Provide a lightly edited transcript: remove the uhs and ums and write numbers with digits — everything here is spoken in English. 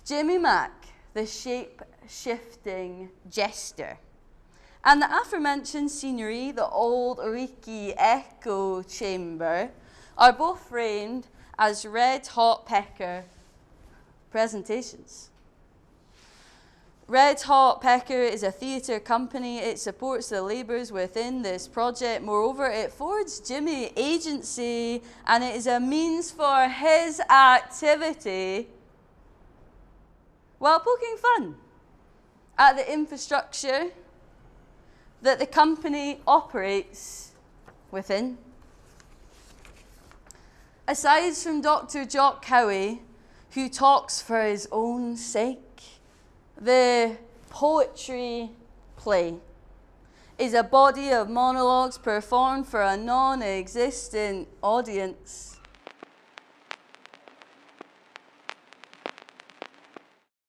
Jimmy Mack, the shape-shifting Jester, and the aforementioned scenery, the old Oriki echo chamber, are both framed as red-hot Pecker presentations. Red Hot Pecker is a theatre company. It supports the labours within this project. Moreover, it affords Jimmy agency, and it is a means for his activity while poking fun at the infrastructure that the company operates within. Aside from Dr. Jock Howie, who talks for his own sake, the poetry play is a body of monologues performed for a non-existent audience.